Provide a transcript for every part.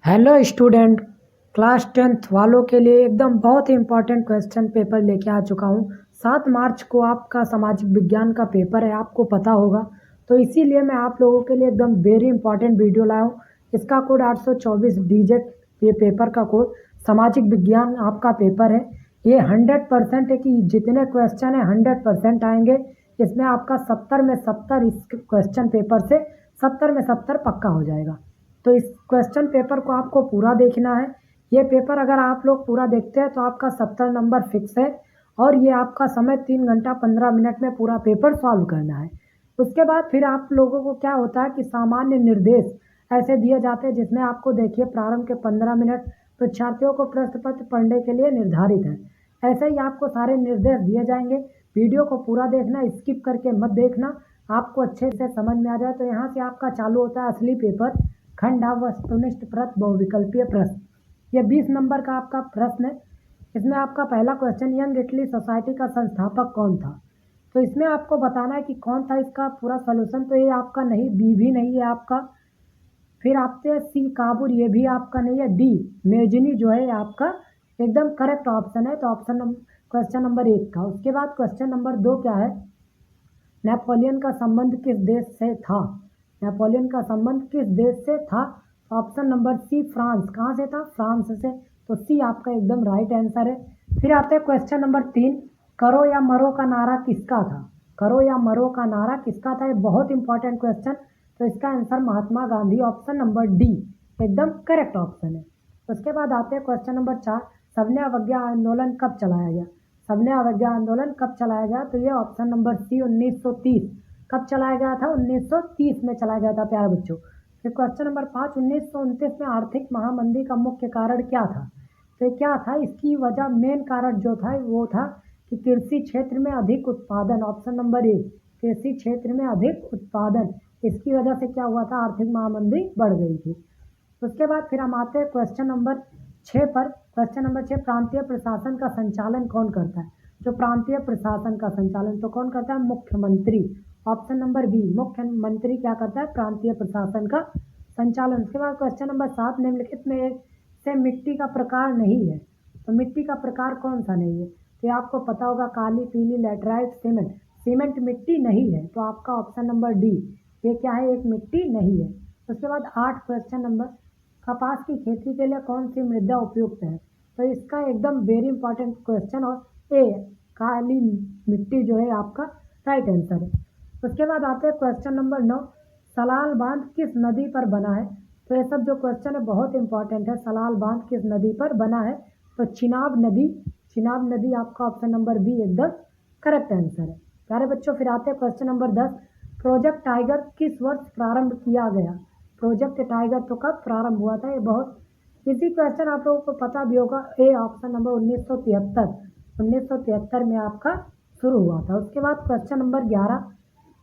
Hello student, class 10th वालों के लिए एकदम बहुत ही इम्पोर्टेंट क्वेश्चन पेपर लेके आ चुका हूँ। 7 मार्च को आपका सामाजिक विज्ञान का पेपर है, आपको पता होगा। तो इसीलिए मैं आप लोगों के लिए एकदम वेरी इंपॉर्टेंट वीडियो लाया हूँ। इसका कोड 824 डिजिट, ये पेपर का कोड सामाजिक विज्ञान आपका पेपर है। ये 100% है कि जितने क्वेश्चन है 100% आएंगे। इसमें आपका 70 में 70 इस क्वेश्चन पेपर से 70 में 70 पक्का हो जाएगा। तो इस क्वेश्चन पेपर को आपको पूरा देखना है। ये पेपर अगर आप लोग पूरा देखते हैं तो आपका 70 नंबर फिक्स है। और ये आपका समय 3 घंटा 15 मिनट में पूरा पेपर सॉल्व करना है। उसके बाद फिर आप लोगों को क्या होता है कि सामान्य निर्देश ऐसे दिए जाते हैं, जिसमें आपको देखिए प्रारंभ के 15 मिनट परीक्षार्थियों को प्रश्न पत्र पढ़ने के लिए निर्धारित है। ऐसे ही आपको सारे निर्देश दिए जाएंगे। वीडियो को पूरा देखना, स्किप करके मत देखना, आपको अच्छे से समझ में आ जाए। तो यहाँ से आपका चालू होता है असली पेपर, खंड वस्तुनिष्ठ प्रश्न बहुविकल्पीय प्रश्न। ये 20 नंबर का आपका प्रश्न है। इसमें आपका पहला क्वेश्चन, यंग इटली सोसाइटी का संस्थापक कौन था। तो इसमें आपको बताना है कि कौन था इसका पूरा सॉल्यूशन। तो ये आपका नहीं, बी भी नहीं है आपका। फिर आपसे सी काबुल, ये भी आपका नहीं है। डी मेजनी जो है आपका एकदम करेक्ट ऑप्शन है। तो ऑप्शन क्वेश्चन नंबर 1 का। उसके बाद क्वेश्चन नंबर 2 क्या है, नेपोलियन का संबंध किस देश से था। नेपोलियन का संबंध किस देश से था। Option number C France. कहाँ से था, फ्रांस से। तो सी आपका एकदम राइट आंसर है। फिर आते हैं क्वेश्चन नंबर 3, करो या मरो का नारा किसका था। करो या मरो का नारा किसका था, ये बहुत इंपॉर्टेंट क्वेश्चन। तो इसका answer Mahatma Gandhi, option number D एकदम करेक्ट ऑप्शन है। उसके बाद आते हैं क्वेश्चन नंबर 4, सबने अवज्ञा आंदोलन कब चलाया गया। सबने अवज्ञा आंदोलन कब चलाया गया, तो ये ऑप्शन नंबर सी 1930। कब चलाया गया था, 1930 में चलाया गया था प्यारे बच्चों। फिर क्वेश्चन नंबर 5, 1929 में आर्थिक महामंदी का मुख्य कारण क्या था। तो क्या था इसकी वजह, मेन कारण जो था वो था कि कृषि क्षेत्र में अधिक उत्पादन। ऑप्शन नंबर ए, कृषि क्षेत्र में अधिक उत्पादन, इसकी वजह से क्या हुआ था, आर्थिक महामंदी बढ़ गई थी। उसके बाद फिर हम आते हैं क्वेश्चन नंबर 6 पर। क्वेश्चन नंबर 6, प्रांतीय प्रशासन का संचालन कौन करता है। जो प्रांतीय प्रशासन का संचालन तो कौन करता है, मुख्यमंत्री। ऑप्शन नंबर बी, मुख्यमंत्री क्या करता है, प्रांतीय प्रशासन का संचालन। उसके बाद क्वेश्चन नंबर 7, निम्नलिखित में से मिट्टी का प्रकार नहीं है। तो मिट्टी का प्रकार कौन सा नहीं है, तो आपको पता होगा, काली, पीली, लैटराइट, सीमेंट। सीमेंट मिट्टी नहीं है, तो आपका ऑप्शन नंबर डी, ये क्या है, एक मिट्टी नहीं है। उसके बाद 8 क्वेश्चन नंबर, कपास की खेती के लिए कौन सी मृदा उपयुक्त है। तो इसका एकदम वेरी इंपॉर्टेंट क्वेश्चन, और ए काली मिट्टी जो है आपका राइट आंसर है। उसके बाद आते हैं क्वेश्चन नंबर 9, सलाल बांध किस नदी पर बना है। तो ये सब जो क्वेश्चन है बहुत इंपॉर्टेंट है। सलाल बांध किस नदी पर बना है, तो चिनाब नदी। चिनाब नदी आपका ऑप्शन नंबर बी एकदम करेक्ट आंसर है। प्यारे बच्चों, फिर आते हैं क्वेश्चन नंबर 10, प्रोजेक्ट टाइगर किस वर्ष प्रारंभ किया गया। प्रोजेक्ट टाइगर तो कब प्रारंभ हुआ था, ये बहुत इसी क्वेश्चन आप लोगों को पता भी होगा। A option number 1973। 1973 में आपका शुरू हुआ था। उसके बाद क्वेश्चन नंबर 11,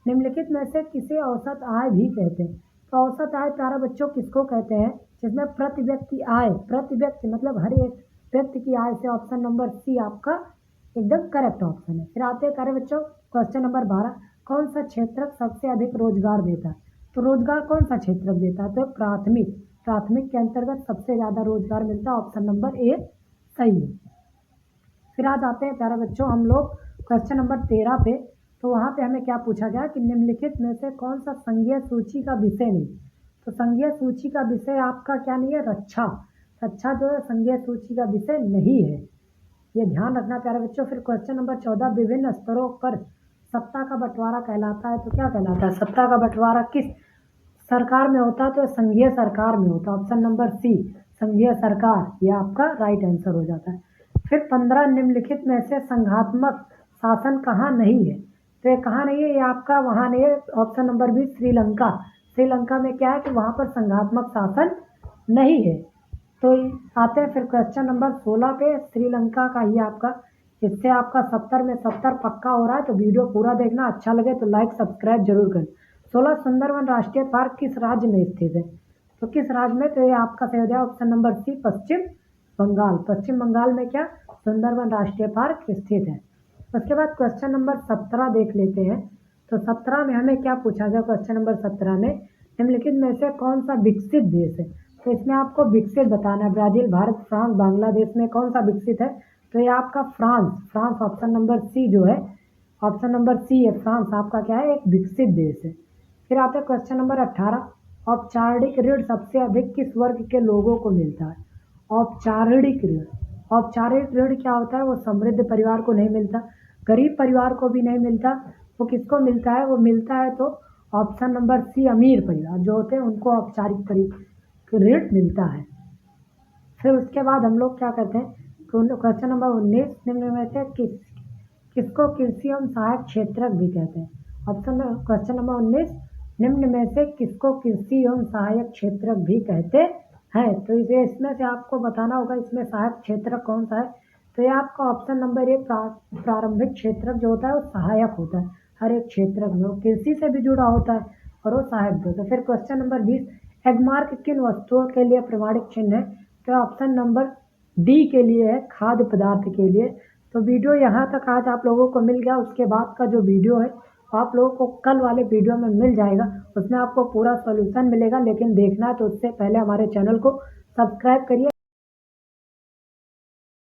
निम्नलिखित में से किसे औसत आय भी कहते हैं। तो औसत आय प्यारे बच्चों किसको कहते हैं, जिसमें प्रति व्यक्ति आय, प्रति व्यक्ति मतलब हर एक व्यक्ति की आय से। ऑप्शन नंबर सी आपका एकदम करेक्ट ऑप्शन है। फिर आते हैं प्यारे बच्चों क्वेश्चन नंबर 12, कौन सा क्षेत्र सबसे अधिक रोजगार देता है। तो रोजगार कौन सा क्षेत्र देता है, तो प्राथमिक। प्राथमिक के अंतर्गत सबसे ज़्यादा रोजगार मिलता है, ऑप्शन नंबर ए सही है। फिर आज आते हैं प्यारे बच्चों हम लोग क्वेश्चन नंबर 13 पे। तो वहाँ पे हमें क्या पूछा गया कि निम्नलिखित में से कौन सा संघीय सूची का विषय नहीं। तो संघीय सूची का विषय आपका क्या नहीं है, रक्षा। रक्षा जो है संघीय सूची का विषय नहीं है, ये ध्यान रखना प्यारे बच्चों। फिर क्वेश्चन नंबर 14, विभिन्न स्तरों पर सत्ता का बंटवारा कहलाता है। तो क्या कहलाता है, सत्ता का बंटवारा किस सरकार में होता है, तो संघीय सरकार में होता है। ऑप्शन नंबर सी संघीय सरकार, ये आपका राइट आंसर हो जाता है। फिर 15, निम्नलिखित में से संघात्मक शासन कहाँ नहीं है। तो ये कहाँ नहीं है, ये आपका वहाँ नहीं है। Option number B Sri Lanka. Sri Lanka में क्या है कि वहाँ पर संघात्मक शासन नहीं है। तो आते हैं फिर क्वेश्चन नंबर 16 पे, श्रीलंका का ही आपका, इससे आपका 70 में 70 पक्का हो रहा है। तो वीडियो पूरा देखना, अच्छा लगे तो लाइक सब्सक्राइब जरूर करें। 16, सुंदरवन राष्ट्रीय पार्क किस राज्य में स्थित है। तो किस राज्य में, तो ये आपका सही हो जाए ऑप्शन नंबर सी पश्चिम बंगाल। पश्चिम बंगाल में क्या सुंदरवन राष्ट्रीय पार्क स्थित है। उसके बाद क्वेश्चन नंबर 17 देख लेते हैं। तो 17 में हमें क्या पूछा गया, क्वेश्चन नंबर 17 में निम्नलिखित में से कौन सा विकसित देश है। तो इसमें आपको विकसित बताना है, ब्राज़ील, भारत, फ्रांस, बांग्लादेश में कौन सा विकसित है? तो ये आपका France, France option number C जो है, ऑप्शन नंबर सी है, फ्रांस आपका क्या है, एक विकसित देश है। फिर आता है क्वेश्चन नंबर 18, औपचारिक ऋण सबसे अधिक किस वर्ग के लोगों को मिलता है? औपचारिक ऋण, औपचारिक ऋण क्या होता है? वो समृद्ध परिवार को नहीं मिलता, गरीब परिवार को भी नहीं मिलता, वो किसको मिलता है? वो मिलता है तो ऑप्शन नंबर सी, अमीर परिवार जो होते हैं उनको औपचारिक ऋण मिलता है। फिर उसके बाद हम लोग क्या करते हैं, क्वेश्चन नंबर 19, निम्न में से किसको कृषि एवं सहायक क्षेत्रक भी कहते हैं? ऑप्शन क्वेश्चन नंबर 19, निम्न में से किसको कृषि एवं सहायक क्षेत्रक भी कहते हैं? तो इसे इसमें से आपको बताना होगा इसमें सहायक क्षेत्रक कौन सा है। तो ये आपका ऑप्शन नंबर ए, प्रारंभिक क्षेत्रक जो होता है वो सहायक होता है, हर एक क्षेत्रक में वो कृषि से भी जुड़ा होता है और वो सहायक भी होता है। फिर क्वेश्चन नंबर 20, एगमार्क किन वस्तुओं के लिए प्रमाणिक चिन्ह है? तो ऑप्शन नंबर डी के लिए है, खाद्य पदार्थ के लिए। तो वीडियो यहाँ तक आज आप लोगों को मिल गया, उसके बाद का जो वीडियो है आप लोगों को कल वाले वीडियो में मिल जाएगा, उसमें आपको पूरा सॉल्यूशन मिलेगा। लेकिन देखना है तो उससे पहले हमारे चैनल को सब्सक्राइब करिए।